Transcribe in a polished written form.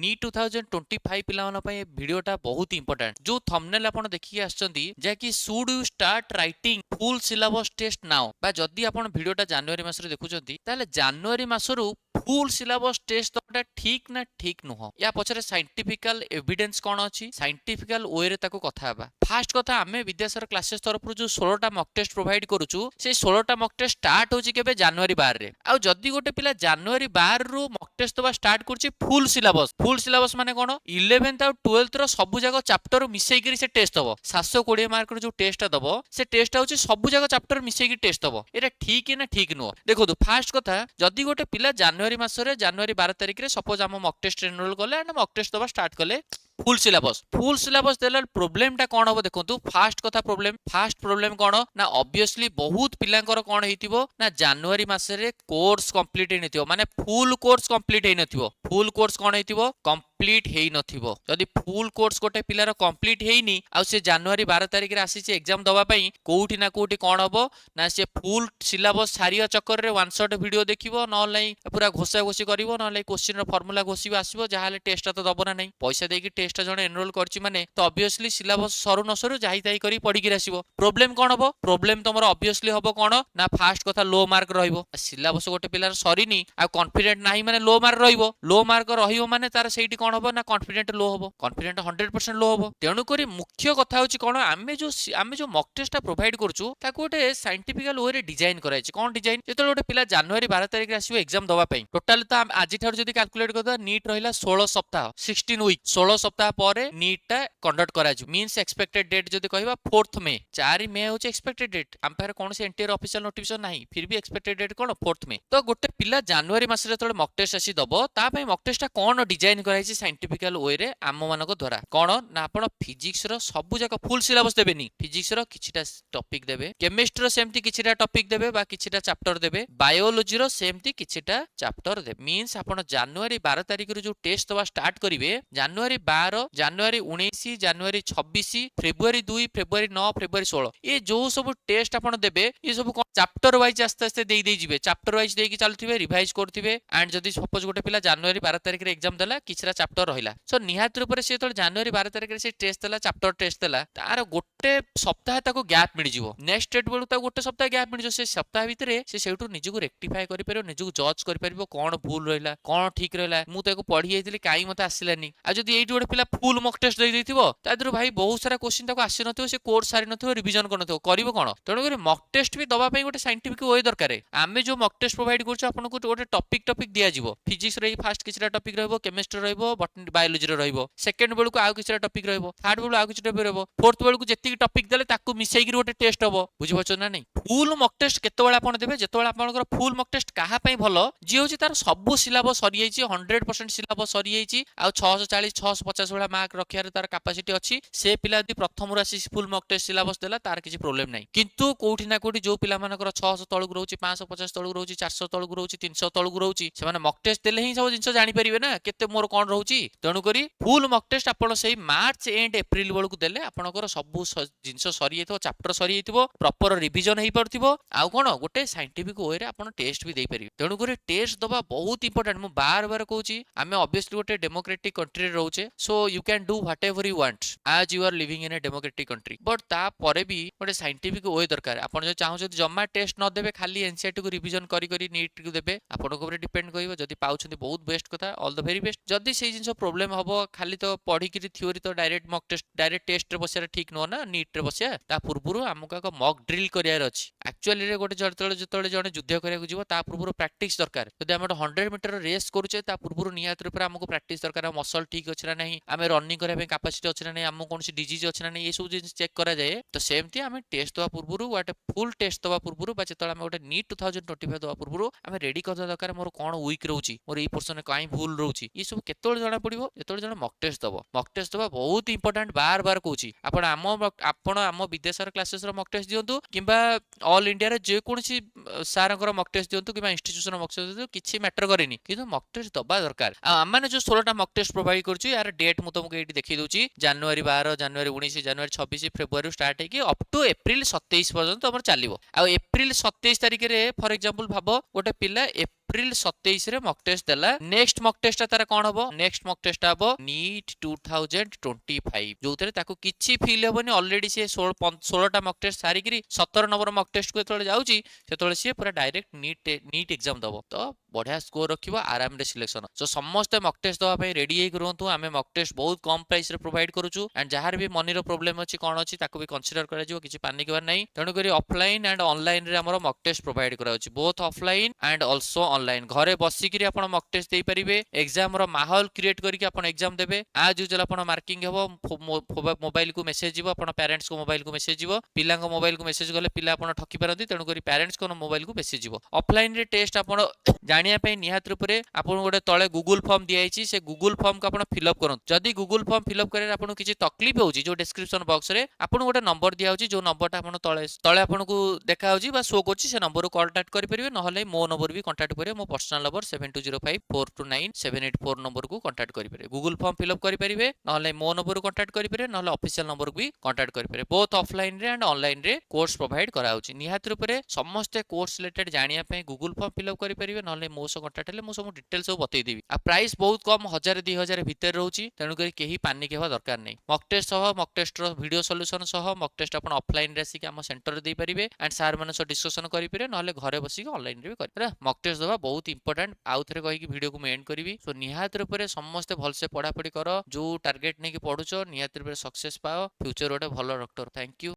NEET 2025 पिलामान भिडियोटा बहुत important जो thumbnail आपण देखिए आछंती जे should you start writing full syllabus test now बा जदि आपण भिडियोटा जनवरी मासरे देखुचंती ताले जनवरी मासरू फुल सिलेबस टेस्ट दबाटा ठीक ना ठीक नुह या पछरे साइंटिफिकल एविडेंस कोन अछि साइंटिफिकल वे रे ताको कथा बा फास्ट कथा आमे विद्यासागर क्लासेस तरफ जो 16 टा मॉक टेस्ट प्रोवाइड करूछु से 16 टा मॉक टेस्ट स्टार्ट होची केबे जनवरी 12 रे आ जदि गोटे पिला जनवरी 12 रु मॉक टेस्ट दबा स्टार्ट करछि फुल सिलेबस माने कोन 11th और 12th रो सब जाक चैप्टर मिसई करी से टेस्ट दबो 720 मार्क रो जो टेस्ट दबो से टेस्ट होची सब जाक चैप्टर मिसई की टेस्ट दबो एटा ठीक है ना ठीक नुह देखो तो फास्ट कथा जदि गोटे पिला जनवरी मासरे जनवरी 12 तारिख रे सपोज हम मॉक टेस्ट एनरोल कले एंड मॉक टेस्ट दबा स्टार्ट कले फुल सिलेबस देला प्रोब्लेम टा कोन हो देखंतु फास्ट प्रॉब्लम कोन ना ऑब्वियसली बहुत पिलांकर कोन हेतिबो ना जनवरी मासरे कोर्स कंप्लीट हे नथिबो माने फुल कोर्स कंप्लीट हे नथिबो फुल कोर्स कोन हेतिबो कंप्लीट हेई नथिबो जदि फुल कोर्स गोटे पिलार कंप्लीट हेइनी आ से जनवरी 12 तारिख रे आसी से एग्जाम दबा पई कोउठी ना कोउठी कोन हबो ना से फुल सिलेबस सारिया चक्कर रे वन शॉट वीडियो देखिबो न लाई पूरा घोषा घोषी करिवो न लाई क्वेश्चन रो फार्मूला घोषिबो आसीबो जहाले टेस्ट तो दबो ना नै पैसा देकी टेस्ट जण एनरोल करछि माने तो ऑब्वियसली सिलेबस सरू न सरू जाई ताई करी पढी कि आसीबो प्रॉब्लम कोन हबो प्रॉब्लम तमरो ऑब्वियसली हबो कोन ना फास्ट कथा लो मार्क रहइबो सिलेबस गोटे पिलार सरीनी आ कॉन्फिडेंट नाही माने लो मार्क रहिबो माने तार सेठी कोन हबो ना कॉन्फिडेंट लो हबो कॉन्फिडेंट 100% लो हबो तेनु करी मुख्य कथा होछि कोन आमे जो मॉक टेस्ट प्रोवाइड करछु ताको गोटे साइंटिफिकल वे रे डिजाइन कराइछि कोन डिजाइन जेतो गोटे पिला जनवरी 12 तारिख रे आसीबो एग्जाम दबा पई टोटल तो आज ठार जदी कैलकुलेट करदा नीट रहिला 16 सप्ताह 16 वीक 16 सप्ताह परे नीट टा कंडक्ट कराजु मींस एक्सपेक्टेड डेट जदी कहबा 4th मे 4 मे होछि एक्सपेक्टेड डेट हम पारे कोन से एंटीयर ऑफिशियल नोटिफिकेशन नाही फिर भी एक्सपेक्टेड डेट कोन 4th मे तो गोटे पिला जनवरी मास रे तळे मॉक टेस्ट आसी दबो ता पई मॉक टेस्ट टा कोन डिजाइन कराइछि साइंटिफिकल वे रे आम मानक द्वारा कोन ना आपण फिजिक्स रो सब जाक फुल सिलेबस देबेनी फिजिक्स रो किछिटा टॉपिक देबे केमिस्ट्री रो सेमति किछिटा टॉपिक देबे बा किछिटा चैप्टर देबे बायोलॉजी रो सेमति किछिटा चैप्टर देबे मींस आपण जनवरी 12 तारिख रो जो टेस्ट दबा स्टार्ट करिवे जनवरी 12 जनवरी 19 जनवरी 26 फेब्रुआरी 2 फेब्रुआरी 9 फेब्रुआरी 16 ये जो सब टेस्ट आपण देबे ये सब चैप्टर वाइज आस्ते आस्ते देई देई जिवे चैप्टर वाइज देई कि चलथिबे रिवाइज करथिबे एंड जदी सपोज गोटे पिला जनवरी 12 तारिख रे एग्जाम देला किछरा चैप्टर रहिला सो निहात रूप से तो जनवरी 12 तारिख रे से टेस्ट देला चैप्टर टेस्ट देला तार गोटे सप्ताह ताको गैप मिल जिवो नेक्स्ट डेट बेलु ता गोटे सप्ताह गैप मिल जो से सप्ताह भितरे से सेउटु निजु रेक्टिफाई करि परियो निजु जज करि परियो कोन भूल रहिला कोन ठीक रहिला मु ताको पढी आइतिली काई मते आसिलानी आ जदी एइटु गोटे पिला फुल मॉक टेस्ट देई देथिबो तादरु भाई बहुत सारा क्वेश्चन ताको आसी नथिबो से कोर्स सारी नथिबो रिवीजन कर नथिबो करिवो कोन तणो करी मॉक टेस्ट भी दबा पई गोटे साइंटिफिक वे दरकारे आमे जो मॉक टेस्ट प्रोवाइड करछु आपन को गोटे टॉपिक दिया जिवो फिजिक्स रे फास्ट किछरा टॉपिक रहबो केमिस्ट्री रहबो बॉटनी बायोलॉजी रे रहबो सेकंड बेलु को आउ किछरा टॉपिक रहबो थर्ड बेलु आउ किछरा रहबो फोर्थ बेलु को जेति टॉपिक देले ताको मिसई कि गोटे टेस्ट हबो बुझि बचो ना नै फुल मॉक टेस्ट केतबेला आपन देबे जेतबेला आपनकर फुल मॉक टेस्ट काहा पई भलो जे होची तार सब सिलेबस सरी जाईची 100% सिलेबस सरी जाईची आ 640 650 वाला मार्क रखियार तार कैपेसिटी अछि से पिला यदि प्रथम राशि फुल मॉक टेस्ट सिलेबस देला तार किछि प्रॉब्लम नै किंतु कोठी ना कोठी जो पिला मानकर 600 तळगु रहउची 550 तळगु रहउची 400 तळगु रहउची 300 तळगु रहउची से माने मॉक टेस्ट देले ही सब जिंस जानि परिबे ना केते मोर कोन रहउची तणु करी फुल मॉक टेस्ट आपण सेही मार्च एंड एप्रिल बेलकु देले आपनकर सब जिंस सरी जाइतो चैप्टर सरी जाइतो प्रॉपर रिवीजन हेई परथिबो आ कोन गोटे साइंटिफिक वे रे आपण टेस्ट भी देई परिबे तणु करी टेस्ट दबा बहुत इंपोर्टेंट मु बार बार कहूची आमे ऑब्वियसली गोटे डेमोक्रेटिक कंट्री रे रहउचे so you can do whatever you want as you are living in a democratic country but ता परे भी गोटे साइंटिफिक वे दरकार आपण जो चाहौ जदी जम्मा टेस्ट न देबे खाली एनसीईआरटी को रिवीजन करी करी नीट को देबे आपण को ऊपर डिपेंड करिवो जदी पाउछंती बहुत बेस्ट कथा ऑल द वेरी बेस्ट जदी सेही जिंस प्रॉब्लम हबो खाली तो पढी करी थ्योरी तो direct mock test direct test रे बसिया ठीक न ना नीट रे बसिया ता पूर्वरु हमका को मॉक ड्रिल करियार अछि एक्चुअली रे गोटे जतळे जणे युद्ध करिया को जीवो ता पूर्वरु प्रैक्टिस दरकार जदी हम 100 मीटर रेस करूचे ता पूर्वरु नियात रूप रे हमको प्रैक्टिस दरकार मसल ठीक अछि ना नहीं हमें रनिंग करे पे कैपेसिटी अछि ना नहीं हमको कोनसी डिजीज अछि ना नहीं ये सब जिंस चेक करा जाए तो सेमती हमें टेस्ट दवा पूर्वरु गोटे फुल टेस्ट दवा पूर्वरु बा जतळे हम गोटे नीट 2025 दवा पूर्वरु हमें रेडी कर दरकार मोर कोन वीक रहउची मोर ई पोर्शन काई भूल रहउची ये सब केतोळ जणा पडिबो जेतोळ जणा मॉक टेस्ट दवा बहुत इंपोर्टेंट बार बार कहूची आपण आम विद्यासागर क्लासेस रो मॉक टेस्ट दियंतु किबा ऑल इंडिया रे जे कोनसी सारंकर मॉक टेस्ट दियंतु किबा इंस्टीट्यूशन मॉक टेस्ट दियंतु किछि मैटर करेनी किंतु मॉक टेस्ट दबा दरकार आ माने जो 16 टा मॉक टेस्ट प्रोवाइड करछु यार डेट मु तुमको एठी देखि दोची जनवरी 12 जनवरी 19 जनवरी 26 फेब्रुआरी स्टार्ट है कि अप टू एप्रिल 27 पर्यंत हमर चलिबो आ एप्रिल 27 तारिख रे फॉर एग्जांपल भाबो गोटे पिला एप्रिल 27 रे मॉक टेस्ट देला नेक्स्ट मॉक टेस्ट तार कोन हबो नेक्स्ट मॉक टेस्ट हबो नीट 2025 जोतरे ताको किछि फील हेबोनी ऑलरेडी से 16 टा मॉक टेस्ट सारी करी 17 नंबर मॉक टेस्ट को तळे जाउची से तळे से पूरा डायरेक्ट नीट एग्जाम दबो तो बढ़िया स्कोर रखिबो आराम रे सिलेक्शन सो समस्त मॉक टेस्ट दवा पे रेडी हे रहंतु आमे मॉक टेस्ट बहुत कम प्राइस रे प्रोवाइड करूछु एंड जहार भी मनी रो प्रॉब्लम अछि कोन अछि ताको भी कंसीडर करा जिवो किछि पानी केबार नै तणु करी ऑफलाइन एंड ऑनलाइन रे हमरो मॉक टेस्ट प्रोवाइड करा अछि both offline and also online घरे बसी करी आपण मॉक टेस्ट देई परिबे एग्जाम रो माहौल क्रिएट करके आपण एग्जाम देबे आज यूजुअल आपण मार्किंग हेबो मोबाइल को मेसेज जीवो आपण पेरेंट्स को मोबाइल को मेसेज जीवो पिला को मोबाइल को मेसेज गले पिला आपण ठकी परंती तणु करी पेरेंट्स को मोबाइल को मेसेज जीवो ऑफलाइन रे टेस्ट आपण जानिया पे निहात रूपरे आपण गोटे तळे गूगल फॉर्म दिया आइछि से गूगल फॉर्म को आपण फिलअप करन जदी गूगल फॉर्म फिलअप करे आपण किछि तकलीफ होउछि जो डिस्क्रिप्शन बॉक्स रे आपण गोटे नंबर दिया होछि जो नंबरटा आपण तळे तळे आपण को देखा होछि बा शो करछि से नंबर को कांटेक्ट करि परिबे नहले मो नंबर भी कांटेक्ट करिवे मो पर्सनल नंबर 7205429784 नंबर को कांटेक्ट करि परिबे गूगल फॉर्म फिलअप करि परिबे नहले मो नंबर को कांटेक्ट करि परिबे नहले ऑफिशियल नंबर को भी कांटेक्ट करि परिबे बोथ ऑफलाइन रे एंड ऑनलाइन रे कोर्स प्रोवाइड करा होछि निहात रूपरे समस्त कोर्स रिलेटेड जानिया पे गूगल फॉर्म फिलअप करि परिबे नहले मो सो कांटेक्ट ले मो सब डिटेल सब बतै देबी आ प्राइस बहुत कम 1000-2000 भीतर रहउछि तेनु करी केही पानी केबा दरकार नै मॉक टेस्ट सह मॉक टेस्ट रो वीडियो सॉल्यूशन सह मॉक टेस्ट अपन ऑफलाइन रे सिक हम सेंटर दे परिबे एंड सार माने सो डिस्कशन करि परिबे नहले घरे बसी के ऑनलाइन रे भी करि मॉक टेस्ट दबा बहुत इंपोर्टेंट आउ थरे कहि कि वीडियो को मैं एंड करबी सो निहात रूपरे समस्त भल से पढ़ा पढ़ी करो जो टारगेट नै कि पढुचो निहात रूपरे सक्सेस पाओ फ्यूचर ओटे भलो डॉक्टर थैंक यू।